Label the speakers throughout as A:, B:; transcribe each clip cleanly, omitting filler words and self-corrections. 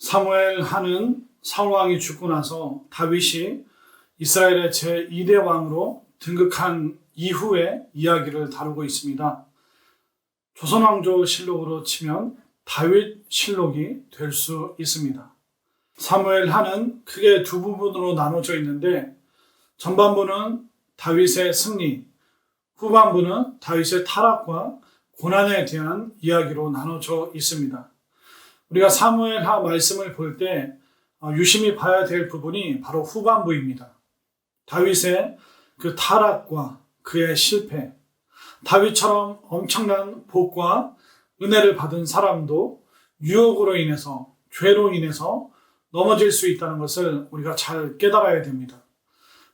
A: 사무엘 하는 사울왕이 죽고 나서 다윗이 이스라엘의 제2대 왕으로 등극한 이후의 이야기를 다루고 있습니다. 조선왕조 실록으로 치면 다윗 실록이 될 수 있습니다. 사무엘 하는 크게 두 부분으로 나눠져 있는데 전반부는 다윗의 승리, 후반부는 다윗의 타락과 고난에 대한 이야기로 나눠져 있습니다. 우리가 사무엘하 말씀을 볼 때 유심히 봐야 될 부분이 바로 후반부입니다. 다윗의 그 타락과 그의 실패, 다윗처럼 엄청난 복과 은혜를 받은 사람도 유혹으로 인해서, 죄로 인해서 넘어질 수 있다는 것을 우리가 잘 깨달아야 됩니다.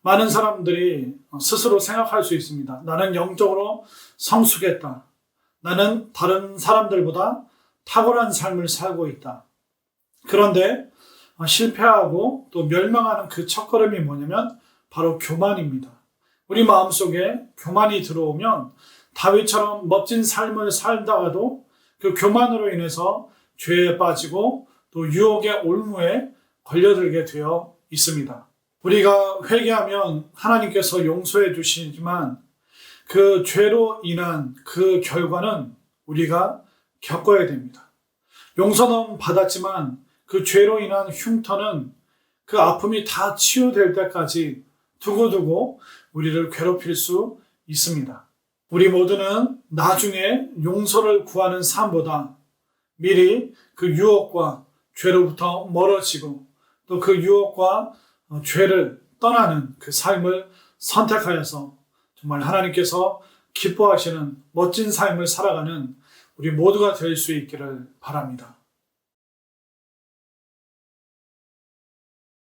A: 많은 사람들이 스스로 생각할 수 있습니다. 나는 영적으로 성숙했다. 나는 다른 사람들보다 탁월한 삶을 살고 있다. 그런데 실패하고 또 멸망하는 그 첫걸음이 뭐냐면 바로 교만입니다. 우리 마음속에 교만이 들어오면 다윗처럼 멋진 삶을 살다가도 그 교만으로 인해서 죄에 빠지고 또 유혹의 올무에 걸려들게 되어 있습니다. 우리가 회개하면 하나님께서 용서해 주시지만 그 죄로 인한 그 결과는 우리가 겪어야 됩니다. 용서는 받았지만 그 죄로 인한 흉터는 그 아픔이 다 치유될 때까지 두고두고 우리를 괴롭힐 수 있습니다. 우리 모두는 나중에 용서를 구하는 삶보다 미리 그 유혹과 죄로부터 멀어지고 또 그 유혹과 죄를 떠나는 그 삶을 선택하여서 정말 하나님께서 기뻐하시는 멋진 삶을 살아가는 우리 모두가 될 수 있기를 바랍니다.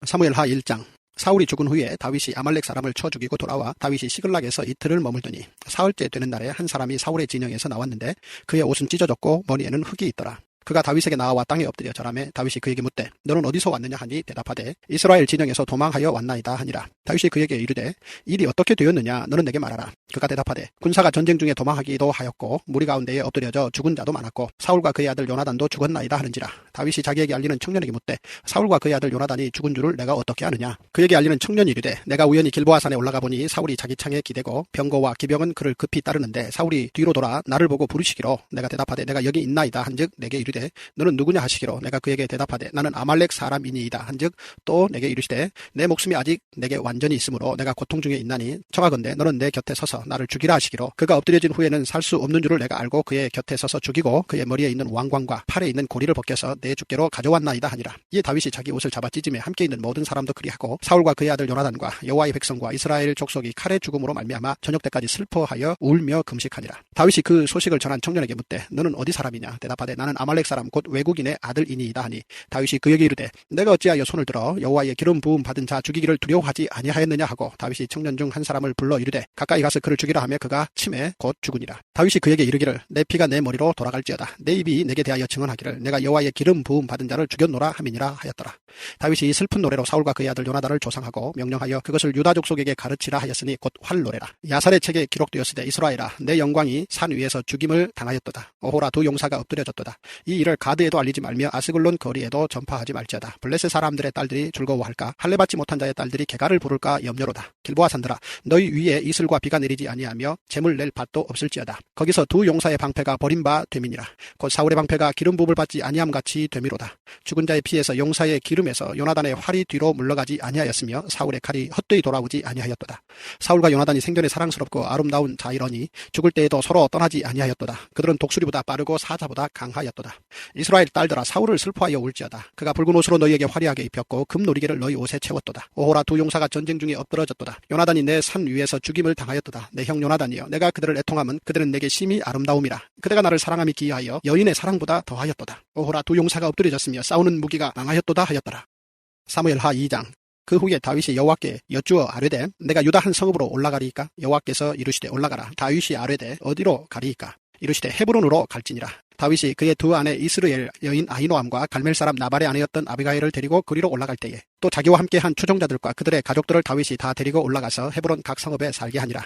B: 사무엘하 1장. 사울이 죽은 후에 다윗이 아말렉 사람을 쳐 죽이고 돌아와 다윗이 시글락에서 이틀을 머물더니 사흘째 되는 날에 한 사람이 사울의 진영에서 나왔는데 그의 옷은 찢어졌고 머리에는 흙이 있더라. 그가 다윗에게 나와 땅에 엎드려 절하매 다윗이 그에게 묻되 너는 어디서 왔느냐 하니 대답하되 이스라엘 진영에서 도망하여 왔나이다 하니라. 다윗이 그에게 이르되 일이 어떻게 되었느냐 너는 내게 말하라. 그가 대답하되 군사가 전쟁 중에 도망하기도 하였고 무리 가운데에 엎드려져 죽은 자도 많았고 사울과 그의 아들 요나단도 죽었나이다 하는지라. 다윗이 자기에게 알리는 청년에게 묻되 사울과 그의 아들 요나단이 죽은 줄을 내가 어떻게 아느냐. 그에게 알리는 청년이 이르되 내가 우연히 길보아산에 올라가 보니 사울이 자기 창에 기대고 병거와 기병은 그를 급히 따르는데 사울이 뒤로 돌아 나를 보고 부르시기로 내가 대답하되 내가 여기 있나이다 한즉 내게 이르되 너는 누구냐 하시기로 내가 그에게 대답하되 나는 아말렉 사람이니이다 한즉 또 내게 이르시되 내 목숨이 아직 내게 완전히 있으므로 내가 고통 중에 있나니 청하건대 너는 내 곁에 서서 나를 죽이라 하시기로 그가 엎드려진 후에는 살 수 없는 줄을 내가 알고 그의 곁에 서서 죽이고 그의 머리에 있는 왕관과 팔에 있는 고리를 벗겨서 내 주께로 가져왔나이다 하니라. 이에 다윗이 자기 옷을 잡아 찢으며 함께 있는 모든 사람도 그리하고 사울과 그의 아들 요나단과 여호와의 백성과 이스라엘 족속이 칼의 죽음으로 말미암아 저녁 때까지 슬퍼하여 울며 금식하니라. 다윗이 그 소식을 전한 청년에게 묻되 너는 어디 사람이냐 대답하되 나는 아말렉 사람 곧 외국인의 아들이니이다 하니 다윗이 그에게 이르되 내가 어찌하여 손을 들어 여호와의 기름 부음 받은 자 죽이기를 두려워하지 아니하였느냐 하고 다윗이 청년 중 한 사람을 불러 이르되 가까이 가서 그를 죽이라 하며 그가 침에 곧 죽으니라. 다윗이 그에게 이르기를 내 피가 내 머리로 돌아갈지어다 내 입이 내게 대하여 증언하기를 내가 여호와의 기름 부음 받은 자를 죽였노라 함이니라 하였더라. 다윗이 이 슬픈 노래로 사울과 그의 아들 요나단을 조상하고 명령하여 그것을 유다 족속에게 가르치라 하였으니 곧 활노래라. 야살의 책에 기록되었으되 이스라엘아 내 영광이 산 위에서 죽임을 당하였도다. 오호라 두 용사가 엎드려졌도다. 이 일을 가드에도 알리지 말며 아스글론 거리에도 전파하지 말지어다. 블레셋 사람들의 딸들이 즐거워할까 할례 받지 못한 자의 딸들이 개가를 부를까 염려로다. 길보아 산들아 너희 위에 이슬과 비가 내리지 아니하며 재물 낼 밭도 없을지어다. 거기서 두 용사의 방패가 버림바 됨이니라. 곧 사울의 방패가 기름 부음을 받지 아니함같이 됨이로다. 죽은 자의 피에서 용사의 기름에서 요나단의 활이 뒤로 물러가지 아니하였으며 사울의 칼이 헛되이 돌아오지 아니하였도다. 사울과 요나단이 생전에 사랑스럽고 아름다운 자이러니 죽을 때에도 서로 떠나지 아니하였도다. 그들은 독수리보다 빠르고 사자보다 강하였도다. 이스라엘 딸들아 사울을 슬퍼하여 울지어다. 그가 붉은 옷으로 너희에게 화려하게 입혔고 금놀이개를 너희 옷에 채웠도다. 오호라 두 용사가 전쟁 중에 엎드러졌도다. 요나단이 내 산 위에서 죽임을 당하였도다. 내 형 요나단이여 내가 그들을 애통함은 그들은 내게 심히 아름다움이라. 그대가 나를 사랑함이 기이하여 여인의 사랑보다 더하였도다. 오호라 두 용사가 엎드려졌으며 싸우는 무기가 망하였도다 하였더라. 사무엘하 2장. 그 후에 다윗이 여호와께 여쭈어 아뢰되 내가 유다 한 성읍으로 올라가리이까. 여호와께서 이르시되 올라가라. 다윗이 아뢰되 어디로 가리이까. 이르시되 헤브론으로 갈지니라. 다윗이 그의 두 아내 이스르엘 여인 아히노암과 갈멜 사람 나발의 아내였던 아비가일을 데리고 그리로 올라갈 때에 또 자기와 함께한 추종자들과 그들의 가족들을 다윗이 다 데리고 올라가서 헤브론 각 성읍에 살게 하니라.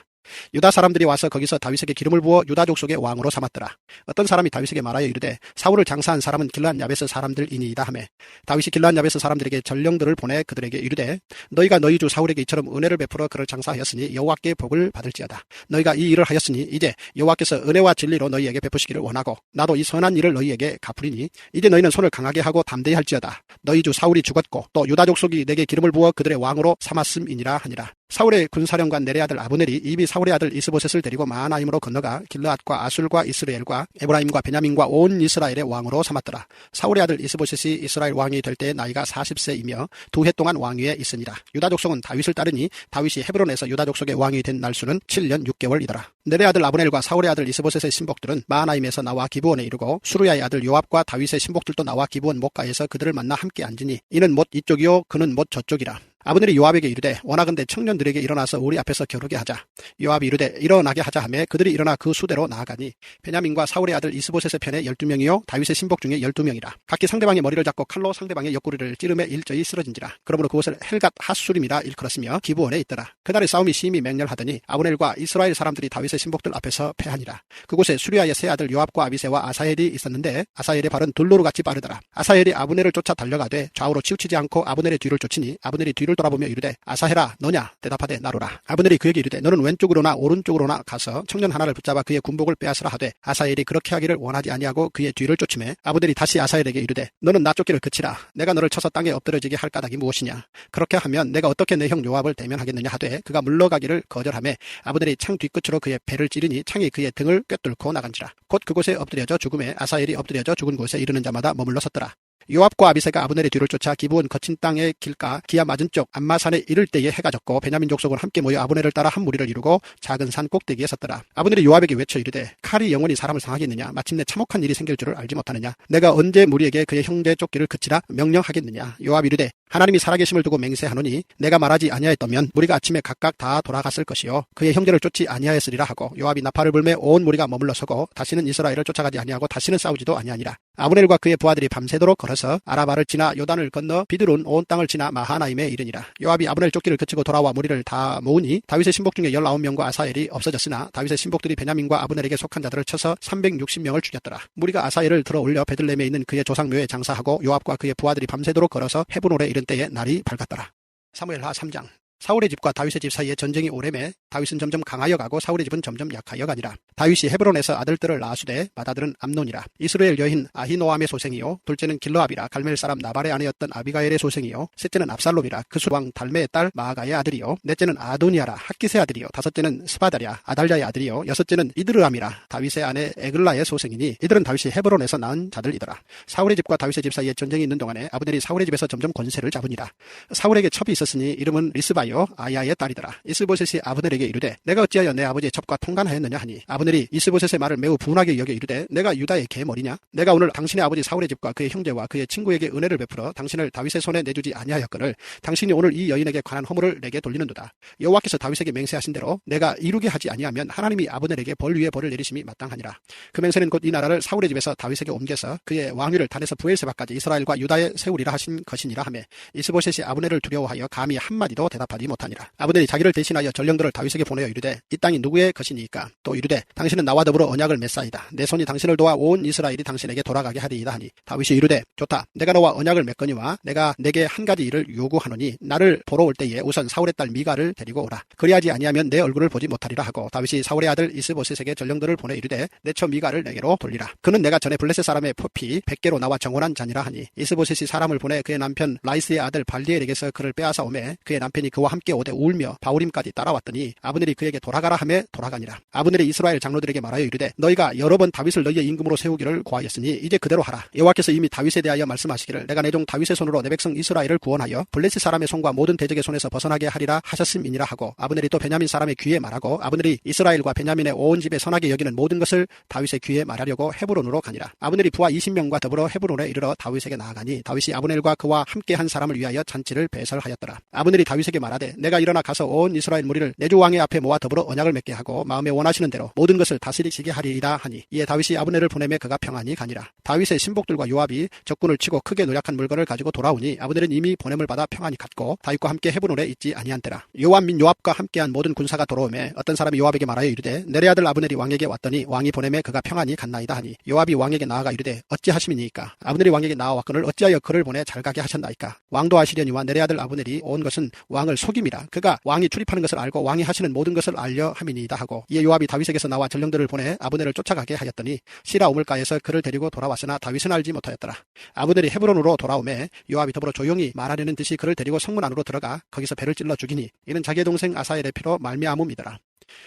B: 유다 사람들이 와서 거기서 다윗에게 기름을 부어 유다 족속의 왕으로 삼았더라. 어떤 사람이 다윗에게 말하여 이르되 사울을 장사한 사람은 길르앗 야베스 사람들이니이다 하매 다윗이 길르앗 야베스 사람들에게 전령들을 보내 그들에게 이르되 너희가 너희 주 사울에게 이처럼 은혜를 베풀어 그를 장사하였으니 여호와께 복을 받을지어다. 너희가 이 일을 하였으니 이제 여호와께서 은혜와 진리로 너희에게 베푸시기를 원하고 나도 이 선한 일을 너희에게 갚으리니 이제 너희는 손을 강하게 하고 담대히 할지어다. 너희 주 사울이 죽었고 또 유다 족속이 내게 기름을 부어 그들의 왕으로 삼았음이니라 하니라. 사울의 군사령관 넬의 아들 아브넬이 이미 사울의 아들 이스보셋을 데리고 마하나임으로 건너가 길르앗과 아술과 이스라엘과 에브라임과 베냐민과 온 이스라엘의 왕으로 삼았더라. 사울의 아들 이스보셋이 이스라엘 왕이 될 때 나이가 40세이며 2해 동안 왕위에 있으니라. 유다 족속은 다윗을 따르니 다윗이 헤브론에서 유다 족속의 왕이 된 날수는 7년 6개월이더라. 넬의 아들 아브넬과 사울의 아들 이스보셋의 신복들은 마하나임에서 나와 기브온에 이르고 수르야의 아들 요압과 다윗의 신복들도 나와 기브온 목가에서 그들을 만나 함께 앉으니 이는 못 이쪽이요 그는 못 저쪽이라. 아브넬이 요압에게 이르되 원하건대 청년들에게 일어나서 우리 앞에서 겨루게 하자. 요압이 이르되 일어나게 하자 하매 그들이 일어나 그 수대로 나아가니 베냐민과 사울의 아들 이스보셋의 편에 12명이요 다윗의 신복 중에 12명이라. 각기 상대방의 머리를 잡고 칼로 상대방의 옆구리를 찌르매 일저히 쓰러진지라. 그러므로 그곳을 헬갓 핫수림이라 일컬었으며 기브온에 있더라. 그날의 싸움이 심히 맹렬하더니 아브넬과 이스라엘 사람들이 다윗의 신복들 앞에서 패하니라. 그곳에 수리아의 세 아들 요압과 아비새와 아사헬이 있었는데 아사헬의 발은 둘로루같이 빠르더라. 아사헬이 아브넬을 쫓아 달려가되 좌우로 치우치지 않고 아브넬의 뒤를 쫓으니 아브넬이 뒤를 돌아보며 이르되 아사헬아 너냐 대답하되 나로라. 아브넬이 그에게 이르되 너는 왼쪽으로나 오른쪽으로나 가서 청년 하나를 붙잡아 그의 군복을 빼앗으라 하되 아사헬이 그렇게 하기를 원하지 아니하고 그의 뒤를 쫓으매 아브넬이 다시 아사헬에게 이르되 너는 나 쫓기를 그치라. 내가 너를 쳐서 땅에 엎드려지게 할 까닭이 무엇이냐. 그렇게 하면 내가 어떻게 내 형 요압을 대면하겠느냐 하되 그가 물러가기를 거절하매 아브넬이 창 뒤끝으로 그의 배를 찌르니 창이 그의 등을 꿰뚫고 나간지라. 곧 그곳에 엎드려져 죽음에 아사헬이 엎드려져 죽은 곳에 이르는 자마다 머물러 섰더라. 요압과 아비새가 아브넬의 뒤를 쫓아 기브온 거친 땅의 길가 기야 맞은 쪽 암마산에 이를 때에 해가 졌고 베냐민 족속은 함께 모여 아브넬을 따라 한 무리를 이루고 작은 산 꼭대기에 섰더라. 아브넬이 요압에게 외쳐 이르되 칼이 영원히 사람을 상하겠느냐. 마침내 참혹한 일이 생길 줄을 알지 못하느냐. 내가 언제 무리에게 그의 형제 쫓기를 그치라 명령하겠느냐. 요압이 이르되 하나님이 살아계심을 두고 맹세하노니 내가 말하지 아니하였다면 무리가 아침에 각각 다 돌아갔을 것이요 그의 형제를 쫓지 아니하였으리라 하고 요압이 나팔을 불매 온 무리가 머물러 서고 다시는 이스라엘을 쫓아가지 아니하고 다시는 싸우지도 아니하니라. 아브넬과 그의 부하들이 밤새도록 걸어서 아라바를 지나 요단을 건너 비드론 온 땅을 지나 마하나임에 이르니라. 요압이 아브넬 쫓기를 그치고 돌아와 무리를 다 모으니 다윗의 신복 중에 19명과 아사헬이 없어졌으나 다윗의 신복들이 베냐민과 아브넬에게 속한 자들을 쳐서 360명을 죽였더라. 무리가 아사헬을 들어 올려 베들레헴에 있는 그의 조상묘에 장사하고 요압과 그의 부하들이 밤새도록 걸어서 헤브론에 이른 때에 날이 밝았더라. 사무엘하 3장. 사울의 집과 다윗의 집 사이에 전쟁이 오래매 다윗은 점점 강하여 가고 사울의 집은 점점 약하여 가니라. 다윗이 헤브론에서 아들들을 낳으시되 맏아들은 암논이라. 이스라엘 여인 아히노암의 소생이요 둘째는 길르압이라. 갈멜 사람 나발의 아내였던 아비가엘의 소생이요 셋째는 압살롬이라. 그술왕 달메의 딸 마아가의 아들이요 넷째는 아도니아라. 학기스의 아들이요 다섯째는 스바다랴 아달랴의 아들이요 여섯째는 이드르암이라. 다윗의 아내 에글라의 소생이니 이들은 다윗이 헤브론에서 낳은 자들이더라. 사울의 집과 다윗의 집 사이에 전쟁이 있는 동안에 아브넬이 사울의 집에서 점점 권세를 잡으니라. 사울에게 첩이 있었으니 이름은 리스바 아야의 딸이더라. 이스보셋이 아브넬에게 이르되 내가 어찌하여 내 아버지의 첩과 통간하였느냐 하니 아브넬이 이스보셋의 말을 매우 분하게 여겨 이르되 내가 유다의 계머리냐. 내가 오늘 당신의 아버지 사울의 집과 그의 형제와 그의 친구에게 은혜를 베풀어 당신을 다윗의 손에 내주지 아니하였거늘 당신이 오늘 이 여인에게 관한 허물을 내게 돌리는도다. 여호와께서 다윗에게 맹세하신 대로 내가 이루게 하지 아니하면 하나님이 아브넬에게 벌 위에 벌을 내리심이 마땅하니라. 그 맹세는 곧 이 나라를 사울의 집에서 다윗에게 옮겨서 그의 왕위를 단에서 부엘세바까지 이스라엘과 유다에 세우리라 하신 것이니라 하매 이스보셋이 아브넬을 두려워하여 감히 한마디도 대답하지 못하니라. 아브넬이 자기를 대신하여 전령들을 다윗에게 보내어 이르되 이 땅이 누구의 것이니까. 또 이르되 당신은 나와 더불어 언약을 맺사이다. 내 손이 당신을 도와 온 이스라엘이 당신에게 돌아가게 하리이다 하니 다윗이 이르되 좋다. 내가 너와 언약을 맺거니와 내가 내게 한 가지 일을 요구하노니 나를 보러 올 때에 우선 사울의 딸 미가를 데리고 오라. 그리하지 아니하면 내 얼굴을 보지 못하리라 하고 다윗이 사울의 아들 이스보셋에게 전령들을 보내 이르되 내 처 미가를 내게로 돌리라. 그는 내가 전에 블레셋 사람의 포피 100개로 나와 정원한 자니라 하니 이스보셋이 사람을 보내 그의 남편 라이스의 아들 발디엘에게서 그를 빼앗아 오매 그의 남편이 그와 함께 오되 울며 바울임까지 따라왔더니 아브넬이 그에게 돌아가라 하매 돌아가니라. 아브넬이 이스라엘 장로들에게 말하여 이르되 너희가 여러 번 다윗을 너희의 임금으로 세우기를 고하였으니 이제 그대로 하라. 여호와께서 이미 다윗에 대하여 말씀하시기를 내가 내 종 다윗의 손으로 내 백성 이스라엘을 구원하여 블레셋 사람의 손과 모든 대적의 손에서 벗어나게 하리라 하셨음이니라 하고 아브넬이 또 베냐민 사람의 귀에 말하고 아브넬이 이스라엘과 베냐민의 온 집에 선하게 여기는 모든 것을 다윗의 귀에 말하려고 헤브론으로 가니라. 아브넬이 부하 20명과 더불어 헤브론에 이르러 다윗에게 나아가니 다윗이 아브넬과 그와 함께 한 사람을 위하여 잔치를 배설하였더라. 아브넬이 다윗에게 말하되 말하되 내가 일어나 가서 온 이스라엘 무리를 내 주 왕의 앞에 모아 더불어 언약을 맺게 하고 마음에 원하시는 대로 모든 것을 다스리시게 하리이다 하니 이에 다윗이 아브넬을 보내매 그가 평안히 가니라. 다윗의 신복들과 요압이 적군을 치고 크게 노력한 물건을 가지고 돌아오니 아브넬은 이미 보냄을 받아 평안히 갔고 다윗과 함께 헤브론에 있지 아니한 때라. 요압 및 요압과 함께한 모든 군사가 돌아오매 어떤 사람이 요압에게 말하여 이르되 내레 아들 아브넬이 왕에게 왔더니 왕이 보내매 그가 평안히 갔나이다 하니 요압이 왕에게 나아가 이르되 어찌하심이니이까 아브넬이 왕에게 나아왔거늘 어찌하여 그를 보내 잘 가게 하셨나이까. 왕도 아시려니와 내레 아들 아브넬이 온 것은 왕을 속임이라. 그가 왕이 출입하는 것을 알고 왕이 하시는 모든 것을 알려 함이니이다 하고 이에 요압이 다윗에게서 나와 전령들을 보내 아브넬을 쫓아가게 하였더니 시라 우물가에서 그를 데리고 돌아왔으나 다윗은 알지 못하였더라. 아브넬이 헤브론으로 돌아오매 요압이 더불어 조용히 말하려는 듯이 그를 데리고 성문 안으로 들어가 거기서 배를 찔러 죽이니 이는 자기의 동생 아사엘의 피로 말미암음이더라.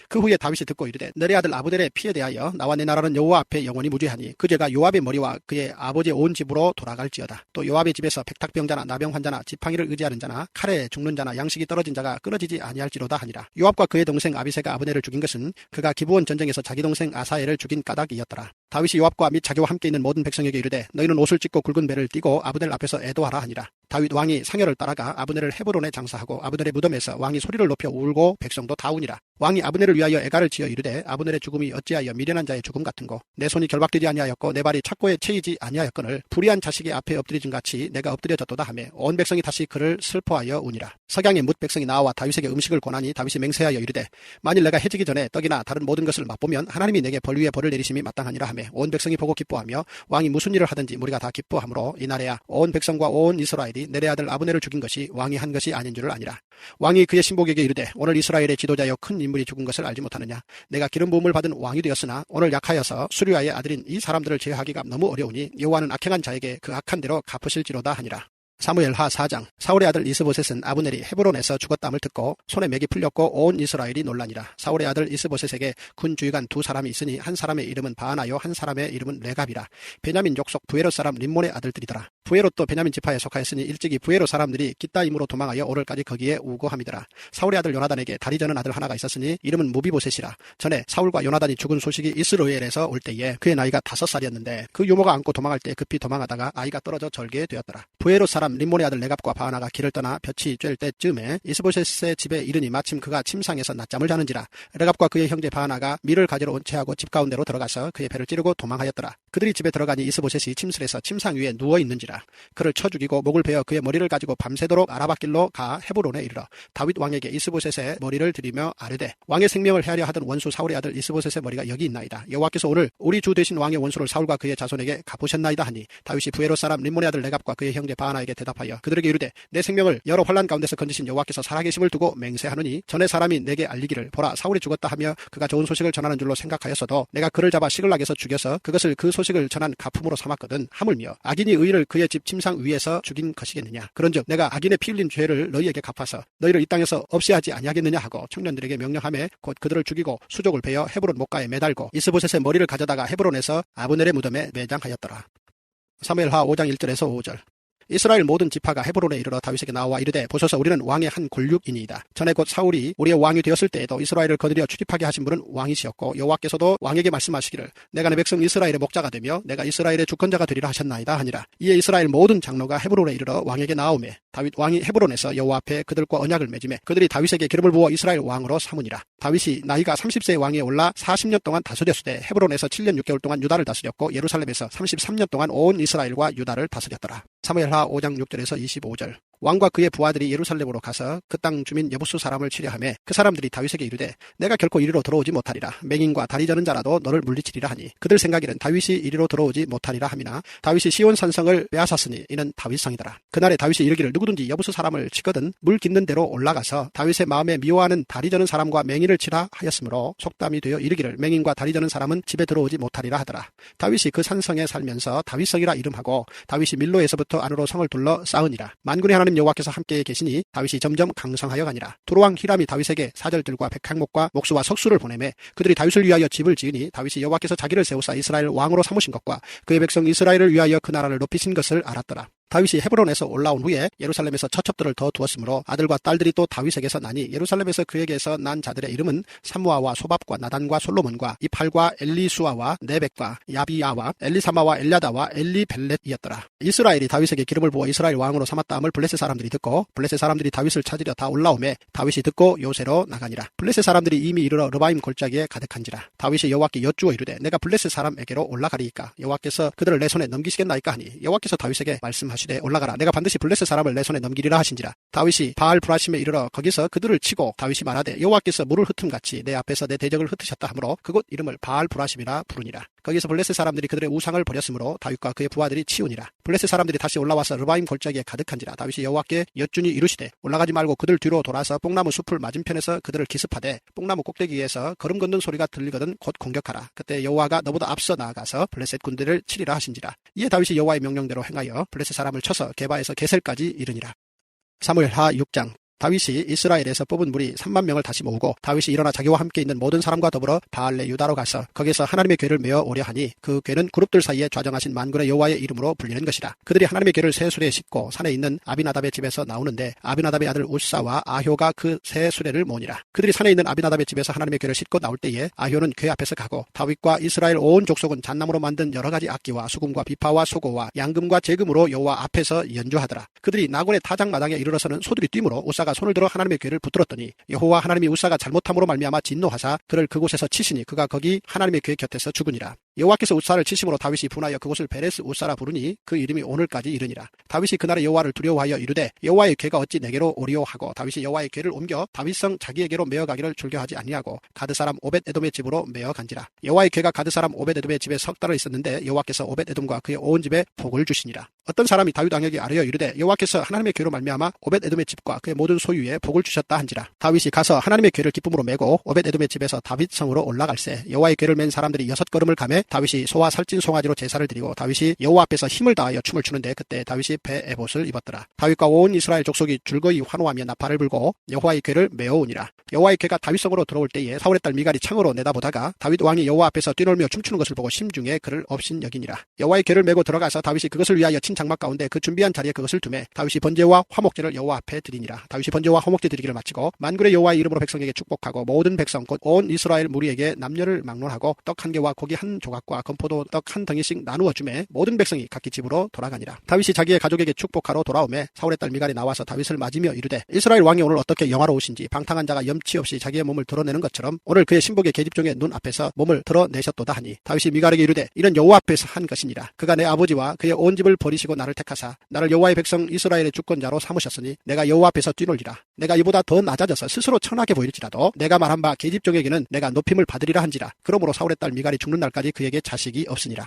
B: 그 후에 다윗이 듣고 이르되 내레 아들 아브넬의 피에 대하여 나와 내 나라는 여호와 앞에 영원히 무죄하니 그 죄가 요압의 머리와 그의 아버지의 온 집으로 돌아갈지어다. 또 요압의 집에서 백탁병자나 나병 환자나 지팡이를 의지하는 자나 칼에 죽는 자나 양식이 떨어진 자가 끊어지지 아니할지로다 하니라. 요압과 그의 동생 아비새가 아브넬을 죽인 것은 그가 기브온 전쟁에서 자기 동생 아사엘을 죽인 까닭이었더라. 다윗이 요압과 및 자기와 함께 있는 모든 백성에게 이르되 너희는 옷을 찢고 굵은 배를 띠고 아브넬 앞에서 애도하라 하니라. 다윗 왕이 상여를 따라가 아브넬을 헤브론에 장사하고 아브넬의 무덤에서 왕이 소리를 높여 울고 백성도 다 우니라. 왕이 아브넬을 위하여 애가를 지어 이르되 아브넬의 죽음이 어찌하여 미련한 자의 죽음 같은고 내 손이 결박되지 아니하였고 내 발이 착고에 채이지 아니하였거늘 불의한 자식의 앞에 엎드려진 같이 내가 엎드려졌도다 하며 온 백성이 다시 그를 슬퍼하여 우니라. 석양에 뭇 백성이 나와 다윗에게 음식을 권하니 다윗이 맹세하여 이르되 만일 내가 해지기 전에 떡이나 다른 모든 것을 맛보면 하나님이 내게 벌 위에 벌을 내리심이 마땅하니라 하며 온 백성이 보고 기뻐하며 왕이 무슨 일을 하든지 무리가 다 기뻐하므로 이날에야 온 백성과 온 이스라엘이 내레 아들 아브넬을 죽인 것이 왕이 한 것이 아닌 줄을 아니라. 왕이 그의 신복에게 이르되 오늘 이스라엘의 지도자여 큰 인물이 죽은 것을 알지 못하느냐. 내가 기름 부음을 받은 왕이 되었으나 오늘 약하여서 수르야의 아들인 이 사람들을 제하기가 너무 어려우니 여호와는 악행한 자에게 그 악한 대로 갚으실지로다 하니라. 사무엘하 4장. 사울의 아들 이스보셋은 아브넬이 헤브론에서 죽었담을 듣고 손에 맥이 풀렸고 온 이스라엘이 놀라니라. 사울의 아들 이스보셋에게 군 주의관 두 사람이 있으니 한 사람의 이름은 바하나요 한 사람의 이름은 레갑이라. 베냐민 족속 부에롯 사람 림몬의 아들들이더라. 부에롯도 베냐민 지파에 속하였으니 일찍이 부에롯 사람들이 깃다임으로 도망하여 오늘까지 거기에 우거함이더라. 사울의 아들 요나단에게 다리 저는 아들 하나가 있었으니 이름은 무비보셋이라. 전에 사울과 요나단이 죽은 소식이 이스라엘에서 올 때에 그의 나이가 5살이었는데 그 유모가 안고 도망할 때 급히 도망하다가 아이가 떨어져 절게 되었더라. 부에롯 사람 림몬의 아들 레갑과 바하나가 길을 떠나 볕이 쬐을 때쯤에 이스보셋의 집에 이르니 마침 그가 침상에서 낮잠을 자는지라. 레갑과 그의 형제 바하나가 밀을 가지러 온 채하고 집 가운데로 들어가서 그의 배를 찌르고 도망하였더라. 그들이 집에 들어가니 이스보셋이 침실에서 침상 위에 누워 있는지라. 그를 쳐 죽이고 목을 베어 그의 머리를 가지고 밤새도록 아라밧길로 가 헤브론에 이르러 다윗 왕에게 이스보셋의 머리를 드리며 아뢰되 왕의 생명을 헤아려 하던 원수 사울의 아들 이스보셋의 머리가 여기 있나이다. 여호와께서 오늘 우리 주 되신 왕의 원수를 사울과 그의 자손에게 갚으셨나이다 하니 다윗이 부에롯 사람 림몬의 아들 레갑과 그의 형제 바하나에게 대답하여 그들에게 이르되 내 생명을 여러 환난 가운데서 건지신 여호와께서 살아계심을 두고 맹세하노니 전에 사람이 내게 알리기를 보라 사울이 죽었다 하며 그가 좋은 소식을 전하는 줄로 생각하였어도 내가 그를 잡아 시글락에서 죽여서 그것을 그 소식을 전한 가품으로 삼았거든. 하물며 악인이 의인을 그의 집 침상 위에서 죽인 것이겠느냐. 그런즉 내가 악인의 피 흘린 죄를 너희에게 갚아서 너희를 이 땅에서 없이 하지 아니하겠느냐 하고 청년들에게 명령하며 곧 그들을 죽이고 수족을 베어 헤브론 목가에 매달고 이스보셋의 머리를 가져다가 헤브론에서 아브넬의 무덤에 매장하였더라. 사무엘하 5장 1절에서 5절. 이스라엘 모든 지파가 헤브론에 이르러 다윗에게 나와 이르되 보소서 우리는 왕의 한 골육이니이다. 전에 곧 사울이 우리의 왕이 되었을 때에도 이스라엘을 거느려 출입하게 하신 분은 왕이시었고 여호와께서도 왕에게 말씀하시기를 내가 내 백성 이스라엘의 목자가 되며 내가 이스라엘의 주권자가 되리라 하셨나이다 하니라. 이에 이스라엘 모든 장로가 헤브론에 이르러 왕에게 나오매 다윗 왕이 헤브론에서 여호와 앞에 그들과 언약을 맺으매 그들이 다윗에게 기름을 부어 이스라엘 왕으로 삼으니라. 다윗이 나이가 30세의 왕에 올라 40년 동안 다스렸으되 헤브론에서 7년 6개월 동안 유다를 다스렸고 예루살렘에서 33년 동안 온 이스라엘과 유다를 다스렸더라. 사무엘하 5장 6절에서 25절. 왕과 그의 부하들이 예루살렘으로 가서 그 땅 주민 여부수 사람을 치려하며 그 사람들이 다윗에게 이르되 내가 결코 이리로 들어오지 못하리라. 맹인과 다리 저는 자라도 너를 물리치리라 하니 그들 생각에는 다윗이 이리로 들어오지 못하리라 함이나 다윗이 시온 산성을 빼앗았으니 이는 다윗성이더라. 그날에 다윗이 이르기를 누구든지 여부수 사람을 치거든 물 깃는 대로 올라가서 다윗의 마음에 미워하는 다리 저는 사람과 맹인을 치라 하였으므로 속담이 되어 이르기를 맹인과 다리 저는 사람은 집에 들어오지 못하리라 하더라. 다윗이 그 산성에 살면서 다윗성이라 이름하고 다윗이 밀로에서부터 안으로 성을 둘러 쌓으니라. 만군의 하나님 여호와께서 함께 계시니 다윗이 점점 강성하여 가니라. 두로왕 히람이 다윗에게 사절들과 백항목과 목수와 석수를 보내매 그들이 다윗을 위하여 집을 지으니 다윗이 여호와께서 자기를 세우사 이스라엘 왕으로 삼으신 것과 그의 백성 이스라엘을 위하여 그 나라를 높이신 것을 알았더라. 다윗이 헤브론에서 올라온 후에 예루살렘에서 처첩들을 더 두었으므로 아들과 딸들이 또 다윗에게서 나니 예루살렘에서 그에게서 난 자들의 이름은 삼무아와 소밥과 나단과 솔로몬과 이팔과 엘리수아와 네벡과 야비야와 엘리사마와 엘야다와 엘리벨렛이었더라. 이스라엘이 다윗에게 기름을 부어 이스라엘 왕으로 삼았다함을 블레셋 사람들이 듣고 블레셋 사람들이 다윗을 찾으려 다 올라오매 다윗이 듣고 요새로 나가니라. 블레셋 사람들이 이미 이르러 르바임 골짜기에 가득한지라. 다윗이 여호와께 여쭈어 이르되 내가 블레셋 사람에게로 올라가리이까 여호와께서 그들을 내 손에 넘기시겠나이까 하니 여호와께서 다윗에게 말씀하시되 올라가라 내가 반드시 블레셋 사람을 내 손에 넘기리라 하신지라. 다윗이 바알 브라심에 이르러 거기서 그들을 치고 다윗이 말하되 여호와께서 물을 흩음같이 내 앞에서 내 대적을 흩으셨다 하므로 그곳 이름을 바알 브라심이라 부르니라. 거기서 블레셋 사람들이 그들의 우상을 버렸으므로 다윗과 그의 부하들이 치우니라. 블레셋 사람들이 다시 올라와서 르바임 골짜기에 가득한지라. 다윗이 여호와께 여쭈니 이르시되 올라가지 말고 그들 뒤로 돌아서 뽕나무 숲을 맞은편에서 그들을 기습하되 뽕나무 꼭대기에서 걸음 걷는 소리가 들리거든 곧 공격하라. 그때 여호와가 너보다 앞서 나아가서 블레셋 군대를 치리라 하신지라. 이에 다윗이 여호와의 명령대로 행하여 블레셋 사람을 쳐서 게바에서 게셀까지 이르니라. 사무엘하 6장. 다윗이 이스라엘에서 뽑은 무리 3만 명을 다시 모으고 다윗이 일어나 자기와 함께 있는 모든 사람과 더불어 바알레 유다로 가서 거기에서 하나님의 궤를 메어 오려 하니 그 궤는 그룹들 사이에 좌정하신 만군의 여호와의 이름으로 불리는 것이라. 그들이 하나님의 궤를 새 수레에 싣고 산에 있는 아비나답의 집에서 나오는데 아비나답의 아들 우사와 아효가 그 새 수레를 모으니라. 그들이 산에 있는 아비나답의 집에서 하나님의 궤를 싣고 나올 때에 아효는 궤 앞에서 가고 다윗과 이스라엘 온 족속은 잣나무로 만든 여러 가지 악기와 수금과 비파와 소고와 양금과 제금으로 여호와 앞에서 연주하더라. 그들이 나곤의 타작마당에 이르러서는 소들이 뛰므로 우사가 손을 들어 하나님의 궤를 붙들었더니 여호와 하나님이 우사가 잘못함으로 말미암아 진노하사 그를 그곳에서 치시니 그가 거기 하나님의 궤 곁에서 죽으니라. 여호와께서 우사를 치심으로 다윗이 분하여 그곳을 베레스 우사라 부르니 그 이름이 오늘까지 이르니라. 다윗이 그날에 여호와를 두려워하여 이르되 여호와의 궤가 어찌 내게로 오리오 하고 다윗이 여호와의 궤를 옮겨 다윗성 자기에게로 메어가기를 즐겨하지 아니하고 가드 사람 오벳 에돔의 집으로 메어간지라. 여호와의 궤가 가드 사람 오벳 에돔의 집에 석 달을 있었는데 여호와께서 오벳 에돔과 그의 온 집에 복을 주시니라. 어떤 사람이 다윗 왕에게 아뢰어 이르되 여호와께서 하나님의 궤로 말미암아 오벳 에돔의 집과 그의 모든 소유에 복을 주셨다 한지라. 다윗이 가서 하나님의 궤를 기쁨으로 메고 오벳 에돔의 집에서 다윗성으로 올라갈새 여호와의 궤를 맨 사람들이 6걸음을 가매 다윗이 소와 살찐 송아지로 제사를 드리고 다윗이 여호와 앞에서 힘을 다하여 춤을 추는데 그때 다윗이 배 에봇을 입었더라. 다윗과 온 이스라엘 족속이 즐거이 환호하며 나팔을 불고 여호와의 궤를 메어오니라. 여호와의 궤가 다윗성으로 들어올 때에 사울의 딸 미갈이 창으로 내다보다가 다윗 왕이 여호와 앞에서 뛰놀며 춤추는 것을 보고 심중에 그를 업신 여기니라. 여호와의 궤를 메고 들어가서 다윗이 그것을 위하여 친 장막 가운데 그 준비한 자리에 그것을 두매 다윗이 번제와 화목제를 여호와 앞에 드리니라. 다윗이 번제와 화목제 드리기를 마치고 만군의 여호와의 이름으로 백성에게 축복하고 모든 백성 곧 온 이스라엘 무리에게 남녀를 막론하고 떡 한 개와 고기 한 조각과 건포도 떡 한 덩이씩 나누어 주매 모든 백성이 각기 집으로 돌아가니라. 다윗이 자기의 가족에게 축복하러 돌아오매 사울의 딸 미갈이 나와서 다윗을 맞으며 이르되 이스라엘 왕이 오늘 어떻게 영화로우신지 방탕한 자가 염치 없이 자기의 몸을 드러내는 것처럼 오늘 그의 신복의 계집종의 눈 앞에서 몸을 드러내셨도다 하니 다윗이 미갈에게 이르되 이는 여호와 앞에서 한 것이니라. 그가 내 아버지와 그의 온 집을 버리시고 나를 택하사 나를 여호와의 백성 이스라엘의 주권자로 삼으셨으니 내가 여호와 앞에서 뛰놀리라. 내가 이보다 더 낮아져서 스스로 천하게 보일지라도 내가 말한 바 계집종에게는 내가 높임을 받으리라 한지라. 그러므로 사울의 딸 미갈이 죽는 날까지 그에게 자식이 없으니라.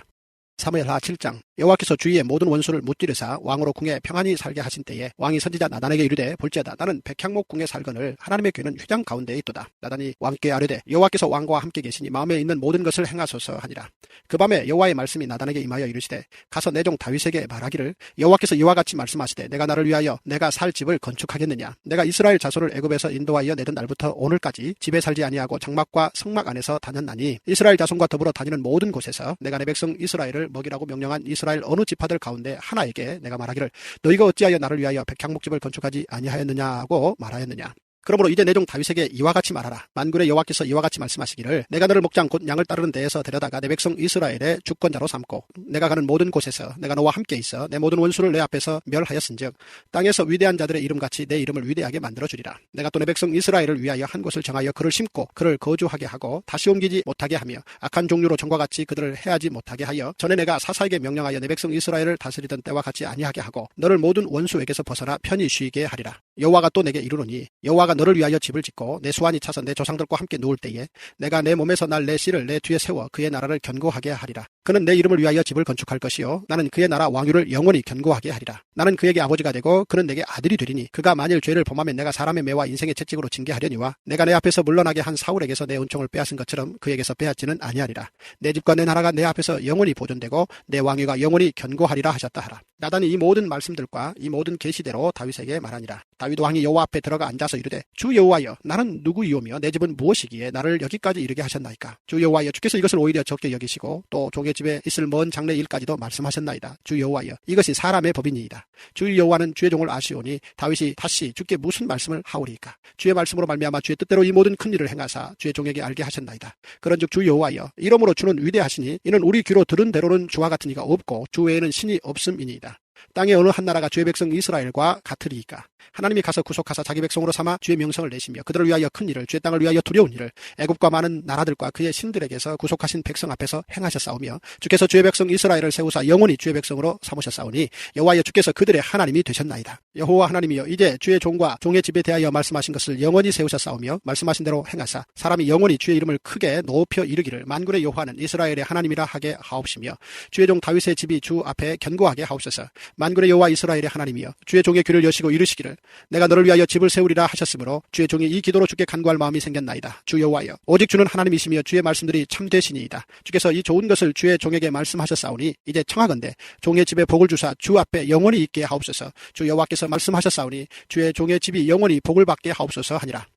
B: 사무엘하 7장. 여호와께서 주위의 모든 원수를 무찌르사 왕으로 궁에 평안히 살게 하신 때에 왕이 선지자 나단에게 이르되 볼지어다 나는 백향목 궁에 살거늘 하나님의 궤는 휘장 가운데에 있도다. 나단이 왕께 아뢰되 여호와께서 왕과 함께 계시니 마음에 있는 모든 것을 행하소서 하니라. 그 밤에 여호와의 말씀이 나단에게 임하여 이르시되 가서 내 종 다윗에게 말하기를 여호와께서 이와 같이 말씀하시되 내가 나를 위하여 내가 살 집을 건축하겠느냐. 내가 이스라엘 자손을 애굽에서 인도하여 내던 날부터 오늘까지 집에 살지 아니하고 장막과 성막 안에서 다녔나니 이스라엘 자손과 더불어 다니는 모든 곳에서 내가 내 백성 이스라엘을 먹이라고 명령한 이스라엘 어느 지파들 가운데 하나에게 내가 말하기를 너희가 어찌하여 나를 위하여 백향목집을 건축하지 아니하였느냐고 말하였느냐. 그러므로 이제 내 종 다윗에게 이와 같이 말하라. 만군의 여호와께서 이와 같이 말씀하시기를 내가 너를 목장 곧 양을 따르는 데에서 데려다가 내 백성 이스라엘의 주권자로 삼고 내가 가는 모든 곳에서 내가 너와 함께 있어 내 모든 원수를 내 앞에서 멸하였은즉 땅에서 위대한 자들의 이름같이 내 이름을 위대하게 만들어주리라. 내가 또 내 백성 이스라엘을 위하여 한 곳을 정하여 그를 심고 그를 거주하게 하고 다시 옮기지 못하게 하며 악한 종류로 전과 같이 그들을 해하지 못하게 하여 전에 내가 사사에게 명령하여 내 백성 이스라엘을 다스리던 때와 같이 아니하게 하고 너를 모든 원수에게서 벗어나 편히 쉬게 하리라. 여호와가 또 내게 이르노니 여호와가 너를 위하여 집을 짓고 내 수완이 차서 내 조상들과 함께 누울 때에 내가 내 몸에서 날 내 씨를 내 뒤에 세워 그의 나라를 견고하게 하리라. 그는 내 이름을 위하여 집을 건축할 것이요 나는 그의 나라 왕위를 영원히 견고하게 하리라. 나는 그에게 아버지가 되고 그는 내게 아들이 되리니 그가 만일 죄를 범하면 내가 사람의 매와 인생의 채찍으로 징계하려니와 내가 내 앞에서 물러나게 한 사울에게서 내 은총을 빼앗은 것처럼 그에게서 빼앗지는 아니하리라. 내 집과 내 나라가 내 앞에서 영원히 보존되고 내 왕위가 영원히 견고하리라 하셨다 하라. 나단이 이 모든 말씀들과 이 모든 계시대로 다윗에게 말하니라. 다윗 왕이 여호와 앞에 들어가 앉아서 이르되 주 여호와여 나는 누구이오며 내 집은 무엇이기에 나를 여기까지 이르게 하셨나이까. 주 여호와여 주께서 이것을 오히려 적게 여기시고 또 종의 집에 있을 먼 장래 일까지도 말씀하셨나이다. 주 여호와여, 이것이 사람의 법이니이다. 주 여호와는 주의 종을 아시오니 다윗이 다시 주께 무슨 말씀을 하오리이까? 주의 말씀으로 말미암아 주의 뜻대로 이 모든 큰 일을 행하사 주의 종에게 알게 하셨나이다. 그런즉 주 여호와여, 이러므로 주는 위대하시니 이는 우리 귀로 들은 대로는 주와 같은 이가 없고 주 외에는 신이 없음이니이다. 땅의 어느 한 나라가 주의 백성 이스라엘과 같으리이까? 하나님이 가서 구속하사 자기 백성으로 삼아 주의 명성을 내시며 그들을 위하여 큰 일을, 주의 땅을 위하여 두려운 일을 애굽과 많은 나라들과 그의 신들에게서 구속하신 백성 앞에서 행하셨사오며 주께서 주의 백성 이스라엘을 세우사 영원히 주의 백성으로 삼으셨사오니 여호와여, 주께서 그들의 하나님이 되셨나이다. 여호와 하나님이여, 이제 주의 종과 종의 집에 대하여 말씀하신 것을 영원히 세우셨사오며 말씀하신 대로 행하사 사람이 영원히 주의 이름을 크게 높여 이르기를 만군의 여호와는 이스라엘의 하나님이라 하게 하옵시며 주의 종 다윗의 집이 주 앞에 견고하게 하옵소서. 만군의 여호와 이스라엘의 하나님이여, 주의 종의 귀를 여시고 이르시기를 내가 너를 위하여 집을 세우리라 하셨으므로 주의 종이 이 기도로 주께 간구할 마음이 생겼나이다. 주 여호와여, 오직 주는 하나님이시며 주의 말씀들이 참되시니이다. 주께서 이 좋은 것을 주의 종에게 말씀하셨사오니 이제 청하건대 종의 집에 복을 주사 주 앞에 영원히 있게 하옵소서. 주 여호와께서 말씀하셨사오니 주의 종의 집이 영원히 복을 받게 하옵소서 하니라.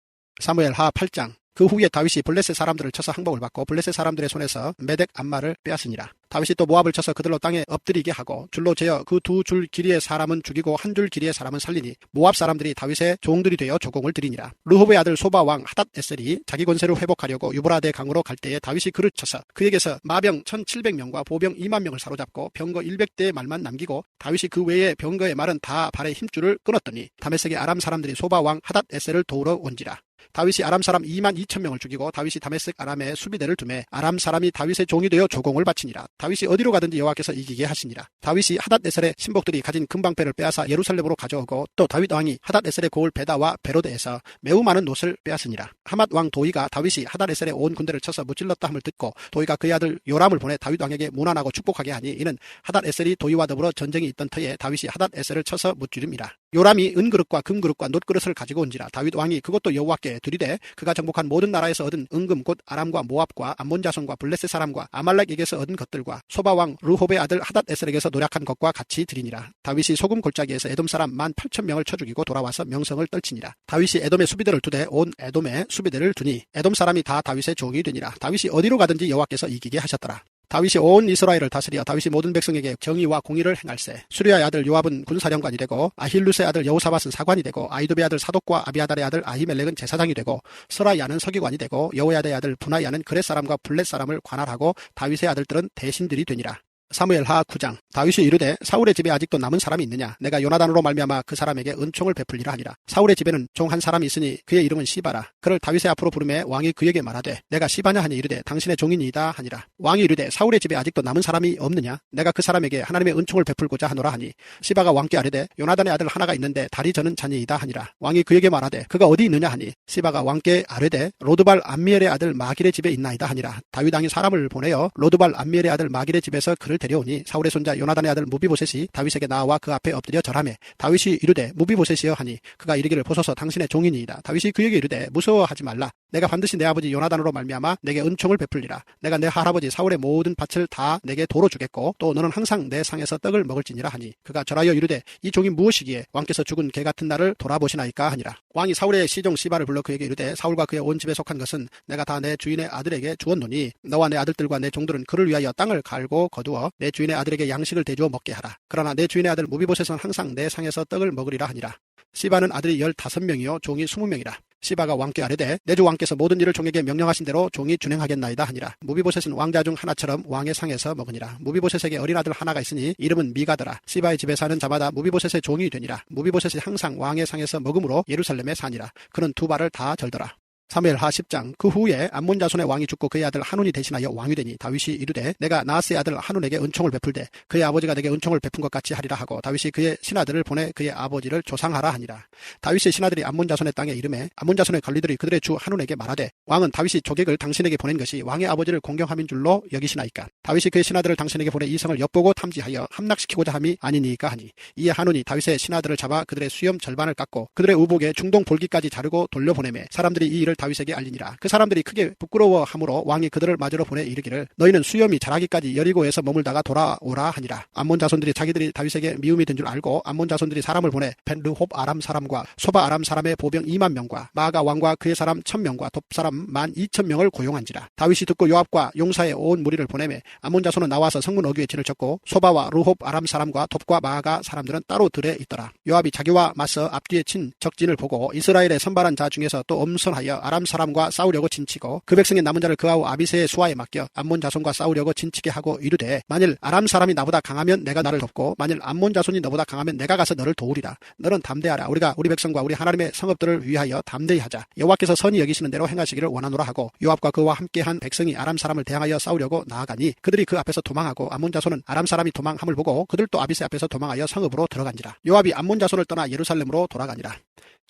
B: 사무엘하 8장. 그 후에 다윗이 블레셋 사람들을 쳐서 항복을 받고 블레셋 사람들의 손에서 메덱 암마를 빼앗으니라. 다윗이 또 모압을 쳐서 그들로 땅에 엎드리게 하고 줄로 재어 그 두 줄 길이의 사람은 죽이고 한 줄 길이의 사람은 살리니 모압 사람들이 다윗의 종들이 되어 조공을 드리니라. 르홉의 아들 소바 왕 하닷 에셀이 자기 권세를 회복하려고 유브라데 강으로 갈 때에 다윗이 그를 쳐서 그에게서 마병 1700명과 보병 2만 명을 사로잡고 병거 100대의 말만 남기고 다윗이 그 외의 병거의 말은 다 발의 힘줄을 끊었더니 다메섹의 아람 사람들이 소바 왕 하닷 에셀을 도우러 온지라. 다윗이 아람 사람 2만 2천 명을 죽이고 다윗이 다메섹 아람에 수비대를 두매 아람 사람이 다윗의 종이 되어 조공을 바치니라. 다윗이 어디로 가든지 여호와께서 이기게 하시니라. 다윗이 하닷에셀의 신복들이 가진 금방패를 빼앗아 예루살렘으로 가져오고 또 다윗 왕이 하닷에셀의 고을 베다와 베로드에서 매우 많은 놋을 빼앗으니라. 하맛 왕 도이가 다윗이 하닷에셀의 온 군대를 쳐서 무찔렀다 함을 듣고 도이가 그의 아들 요람을 보내 다윗 왕에게 문안하고 축복하게 하니 이는 하닷에셀이 도이와 더불어 전쟁이 있던 터에 다윗이 하닷에셀을 쳐서 무찌릅니다. 요람이 은그릇과 금그릇과 놋그릇을 가지고 온지라. 다윗 왕이 그것도 여호와께 드리되 그가 정복한 모든 나라에서 얻은 은금 곧 아람과 모압과 암몬 자손과 블레셋 사람과 아말렉에게서 얻은 것들과 소바 왕 르홉의 아들 하닷에셀에게서 노력한 것과 같이 드리니라. 다윗이 소금 골짜기에서 에돔 사람 18,000명을 쳐 죽이고 돌아와서 명성을 떨치니라. 다윗이 에돔의 수비대를 두되 온 에돔의 수비대를 두니 에돔 사람이 다 다윗의 종이 되니라. 다윗이 어디로 가든지 여호와께서 이기게 하셨더라. 다윗이 온 이스라엘을 다스려 다윗이 모든 백성에게 정의와 공의를 행할세. 수리아의 아들 요압은 군사령관이 되고 아힐루스의 아들 여호사밧은 사관이 되고 아이도베의 아들 사독과 아비아달의 아들 아히멜렉은 제사장이 되고 서라야는 서기관이 되고 여호야다의 아들 분하야는 그렛 사람과 블렛 사람을 관할하고 다윗의 아들들은 대신들이 되니라. 사무엘하 9장. 다윗이 이르되 사울의 집에 아직도 남은 사람이 있느냐? 내가 요나단으로 말미암아 그 사람에게 은총을 베풀리라 하니라. 사울의 집에는 종 한 사람이 있으니 그의 이름은 시바라. 그를 다윗의 앞으로 부르매 왕이 그에게 말하되 내가 시바냐 하니 이르되 당신의 종이니이다 하니라. 왕이 이르되 사울의 집에 아직도 남은 사람이 없느냐? 내가 그 사람에게 하나님의 은총을 베풀고자 하노라 하니 시바가 왕께 아뢰되 요나단의 아들 하나가 있는데 다리 저는 자니이다 하니라. 왕이 그에게 말하되 그가 어디 있느냐 하니 시바가 왕께 아뢰되 로드발 암미엘의 아들 마길의 집에 있나이다 하니라. 다윗 왕이 사람을 보내어 로드발 암미엘의 아들 마길의 집에서 그를 데려오니 사울의 손자 요나단의 아들 무비보셋이 다윗에게 나와 그 앞에 엎드려 절하매 다윗이 이르되 무비보셋이여 하니 그가 이르기를 보소서 당신의 종이니이다. 다윗이 그에게 이르되 무서워하지 말라. 내가 반드시 내 아버지 요나단으로 말미암아 내게 은총을 베풀리라. 내가 내 할아버지 사울의 모든 밭을 다 내게 도로 주겠고 또 너는 항상 내 상에서 떡을 먹을지니라 하니 그가 절하여 이르되 이 종이 무엇이기에 왕께서 죽은 개 같은 나를 돌아보시나이까 하니라. 왕이 사울의 시종 시바를 불러 그에게 이르되 사울과 그의 온 집에 속한 것은 내가 다 내 주인의 아들에게 주었노니 너와 내 아들들과 내 종들은 그를 위하여 땅을 갈고 거두어 내 주인의 아들에게 양식을 대주어 먹게 하라. 그러나 내 주인의 아들 무비보셋은 항상 내 상에서 떡을 먹으리라 하니라. 시바는 아들이 15명이요 종이 20명이라. 시바가 왕께 아뢰되 내 주 왕께서 모든 일을 종에게 명령하신 대로 종이 준행하겠나이다 하니라. 무비보셋은 왕자 중 하나처럼 왕의 상에서 먹으니라. 무비보셋에게 어린 아들 하나가 있으니 이름은 미가더라. 시바의 집에 사는 자마다 무비보셋의 종이 되니라. 무비보셋이 항상 왕의 상에서 먹음으로 예루살렘에 사니라. 그는 두 발을 다 절더라. 사무엘하 10장. 그 후에 암몬 자손의 왕이 죽고 그의 아들 하눈이 대신하여 왕이 되니 다윗이 이르되 내가 나하스의 아들 하눈에게 은총을 베풀되 그의 아버지가 내게 은총을 베푼 것 같이 하리라 하고 다윗이 그의 신하들을 보내 그의 아버지를 조상하라 하니라. 다윗의 신하들이 암몬 자손의 땅에 이르매 암몬 자손의 관리들이 그들의 주 하눈에게 말하되 왕은 다윗이 조객을 당신에게 보낸 것이 왕의 아버지를 공경함인 줄로 여기시나이까? 다윗이 그의 신하들을 당신에게 보내 이 성을 엿보고 탐지하여 함락시키고자 함이 아니니까 하니 이에 하눈이 다윗의 신하들을 잡아 그들의 수염 절반을 깎고 그들의 우복에 중동 볼기까지 자르고 돌려보내매 사람들이 이 일을 다윗에게 알리니라. 그 사람들이 크게 부끄러워하므로 왕이 그들을 맞으러 보내 이르기를 너희는 수염이 자라기까지 여리고에서 머물다가 돌아오라 하니라. 암몬 자손들이 자기들이 다윗에게 미움이 된 줄 알고 암몬 자손들이 사람을 보내 벤르홉 아람 사람과 소바 아람 사람의 보병 2만 명과 마아가 왕과 그의 사람 1000명과 돕 사람 12,000명을 고용한지라. 다윗이 듣고 요압과 용사의 온 무리를 보내매 암몬 자손은 나와서 성문 어귀에 진을 쳤고 소바와 르홉 아람 사람과 돕과 마아가 사람들은 따로 들에 있더라. 요압이 자기와 맞서 앞뒤에 친 적진을 보고 이스라엘의 선발한 자 중에서 또 엄선하여 아람 사람과 싸우려고 진치고 그 백성의 남은 자를 그하고 아비새의 수하에 맡겨 암몬 자손과 싸우려고 진치게 하고 이르되 만일 아람 사람이 나보다 강하면 내가 나를 돕고 만일 암몬 자손이 너보다 강하면 내가 가서 너를 도우리라. 너는 담대하라. 우리가 우리 백성과 우리 하나님의 성읍들을 위하여 담대히 하자. 여호와께서 선히 여기시는 대로 행하시기를 원하노라 하고 요압과 그와 함께한 백성이 아람 사람을 대항하여 싸우려고 나아가니 그들이 그 앞에서 도망하고 암몬 자손은 아람 사람이 도망함을 보고 그들도 아비새 앞에서 도망하여 성읍으로 들어간지라. 요압이 암몬 자손을 떠나 예루살렘으로 돌아가니라.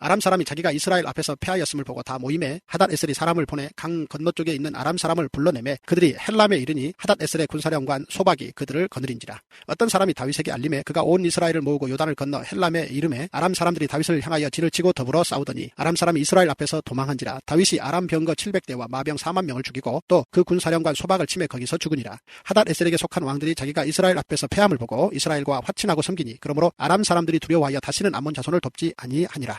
B: 아람 사람이 자기가 이스라엘 앞에서 패하였음을 보고 다 모임에 하닷에셀이 사람을 보내 강 건너쪽에 있는 아람 사람을 불러내매 그들이 헬람에 이르니 하닷에셀의 군사령관 소박이 그들을 거느린지라. 어떤 사람이 다윗에게 알림에 그가 온 이스라엘을 모으고 요단을 건너 헬람에 이름에 아람 사람들이 다윗을 향하여 진을 치고 더불어 싸우더니 아람 사람이 이스라엘 앞에서 도망한지라. 다윗이 아람 병거 700대와 마병 4만 명을 죽이고 또 그 군사령관 소박을 치매 거기서 죽으니라. 하닷에셀에게 속한 왕들이 자기가 이스라엘 앞에서 패함을 보고 이스라엘과 화친하고 섬기니 그러므로 아람 사람들이 두려워하여 다시는 암몬 자손을 돕지 아니하니라.